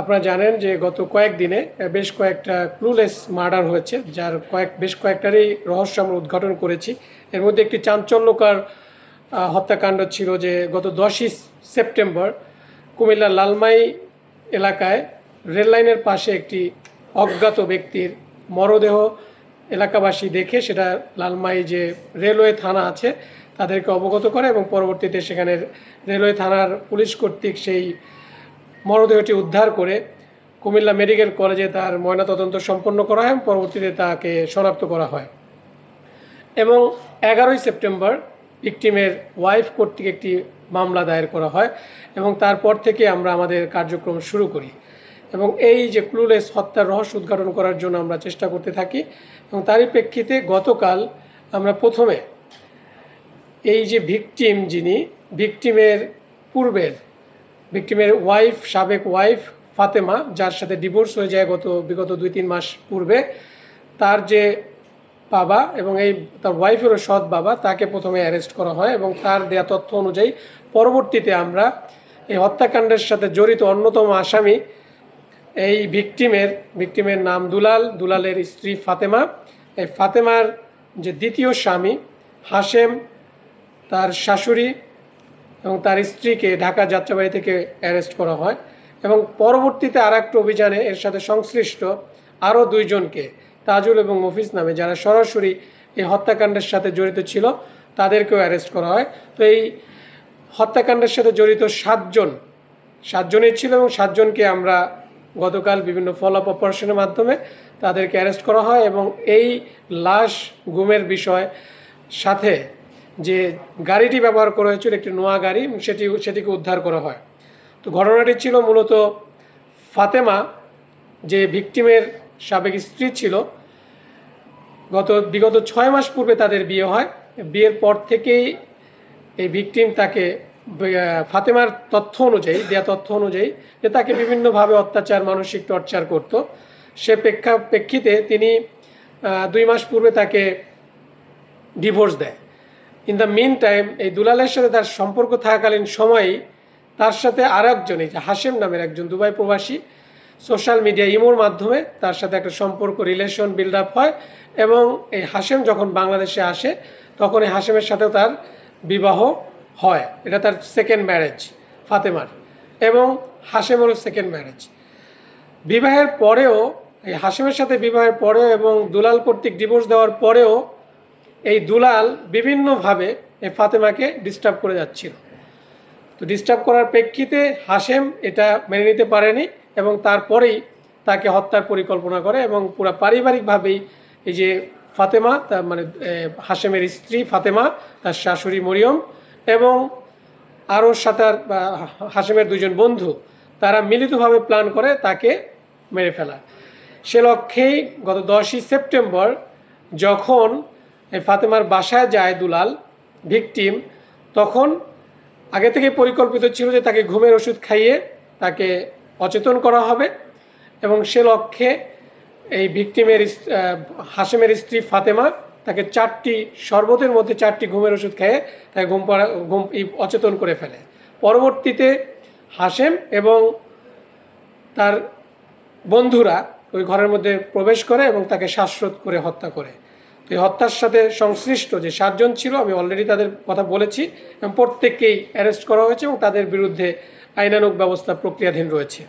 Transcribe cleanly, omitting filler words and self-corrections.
আপনারা জানেন যে গত কয়েকদিনে বেশ কয়েকটা ক্লুলেস মার্ডার হয়েছে, যার বেশ কয়েকটারই রহস্য আমরা উদ্ঘাটন করেছি। এর মধ্যে একটি চাঞ্চল্যকর হত্যাকাণ্ড ছিল যে গত 10ই সেপ্টেম্বর কুমিল্লার লালমাই এলাকায় রেললাইনের পাশে একটি অজ্ঞাত ব্যক্তির মরদেহ এলাকাবাসী দেখে সেটা লালমাই যে রেলওয়ে থানা আছে তাদেরকে অবগত করে এবং পরবর্তীতে সেখানে রেলওয়ে থানার পুলিশ কর্তৃক সেই মরদেহটি উদ্ধার করে কুমিল্লা মেডিকেল কলেজে তার ময়নাতদন্ত সম্পন্ন করা হয় এবং পরবর্তীতে তাকে শনাক্ত করা হয়। এবং 11ই সেপ্টেম্বর ভিকটিমের ওয়াইফ কর্তৃক একটি মামলা দায়ের করা হয় এবং তারপর থেকে আমরা আমাদের কার্যক্রম শুরু করি এবং এই যে ক্লুলেস হত্যার রহস্য উদ্ঘাটন করার জন্য আমরা চেষ্টা করতে থাকি। এবং তারই প্রেক্ষিতে গতকাল আমরা প্রথমে এই যে ভিকটিম, যিনি ভিকটিমের ভিকটিমের ওয়াইফ, সাবেক ওয়াইফ ফাতেমা, যার সাথে ডিভোর্স হয়ে যায় বিগত 2-3 মাস পূর্বে, তার যে বাবা এবং তার ওয়াইফেরও সৎ বাবা, তাকে প্রথমে অ্যারেস্ট করা হয় এবং তার দেয়া তথ্য অনুযায়ী পরবর্তীতে আমরা এই হত্যাকাণ্ডের সাথে জড়িত অন্যতম আসামি এই ভিকটিমের নাম দুলালের স্ত্রী ফাতেমা, এই ফাতেমার যে দ্বিতীয় স্বামী হাশেম, তার শাশুড়ি এবং তার স্ত্রীকে ঢাকা যাত্রাবাড়ি থেকে অ্যারেস্ট করা হয় এবং পরবর্তীতে আর একটা অভিযানে এর সাথে সংশ্লিষ্ট আরও 2 জনকে, তাজুল এবং মফিজ নামে, যারা সরাসরি এই হত্যাকাণ্ডের সাথে জড়িত ছিল, তাদেরকেও অ্যারেস্ট করা হয়। তো এই হত্যাকাণ্ডের সাথে জড়িত 7জনই ছিল এবং 7 জনকে আমরা গতকাল বিভিন্ন ফলো আপ অপারেশনের মাধ্যমে তাদেরকে অ্যারেস্ট করা হয় এবং এই লাশ গুমের বিষয় সাথে যে গাড়িটি ব্যবহার করা হয়েছিল, একটি নোয়া গাড়ি, সেটিকে উদ্ধার করা হয়। তো ঘটনাটি ছিল মূলত ফাতেমা, যে ভিকটিমের সাবেক স্ত্রী ছিল, বিগত 6 মাস পূর্বে তাদের বিয়ে হয়। বিয়ের পর থেকেই এই ভিকটিম তাকে ফাতেমার দেয়া তথ্য অনুযায়ী যে তাকে বিভিন্নভাবে অত্যাচার, মানসিক টর্চার করত। সে প্রেক্ষিতে তিনি 2 মাস পূর্বে তাকে ডিভোর্স দেয়। ইন দ্য মিন টাইম এই দুলালের সাথে তার সম্পর্ক থাকাকালীন সময়েই তার সাথে আর একজন, এই যে হাশেম নামের একজন দুবাই প্রবাসী, সোশ্যাল মিডিয়া ইমোর মাধ্যমে তার সাথে একটা রিলেশন বিল্ড আপ হয় এবং এই হাশেম যখন বাংলাদেশে আসে তখন এই হাশেমের সাথেও তার বিবাহ হয়। এটা তার সেকেন্ড ম্যারেজ ফাতেমার, এবং হাশেমেরও সেকেন্ড ম্যারেজ। বিবাহের পরেও, এই হাশেমের সাথে বিবাহের পরেও এবং দুলাল কর্তৃক ডিভোর্স দেওয়ার পরেও এই দুলাল বিভিন্নভাবে এই ফাতেমাকে ডিস্টার্ব করে যাচ্ছিল। তো ডিস্টার্ব করার প্রেক্ষিতে হাশেম এটা মেনে নিতে পারেনি এবং তারপরেই তাকে হত্যার পরিকল্পনা করে এবং পুরো পারিবারিকভাবেই এই যে ফাতেমা, তার মানে হাশেমের স্ত্রী ফাতেমা, তার শাশুড়ি মরিয়ম এবং আরও হাশেমের 2 জন বন্ধু, তারা মিলিতভাবে প্ল্যান করে তাকে মেরে ফেলার। সে লক্ষ্যেই গত 10ই সেপ্টেম্বর যখন এই ফাতেমার বাসায় যায় দুলাল ভিকটিম, তখন আগে থেকে পরিকল্পিত ছিল যে তাকে ঘুমের ওষুধ খাইয়ে তাকে অচেতন করা হবে এবং সে লক্ষ্যে এই হাশেমের স্ত্রী ফাতেমা তাকে 4টি শরবতের মধ্যে 4টি ঘুমের ওষুধ খেয়ে তাকে অচেতন করে ফেলে। পরবর্তীতে হাশেম এবং তার বন্ধুরা ওই ঘরের মধ্যে প্রবেশ করে এবং তাকে শ্বাসরোধ করে হত্যা করে। এই হত্যার সাথে সংশ্লিষ্ট যে 7 জন ছিল, আমি অলরেডি তাদের কথা বলেছি এবং প্রত্যেককেই অ্যারেস্ট করা হয়েছে এবং তাদের বিরুদ্ধে আইনানুগ ব্যবস্থা প্রক্রিয়াধীন রয়েছে।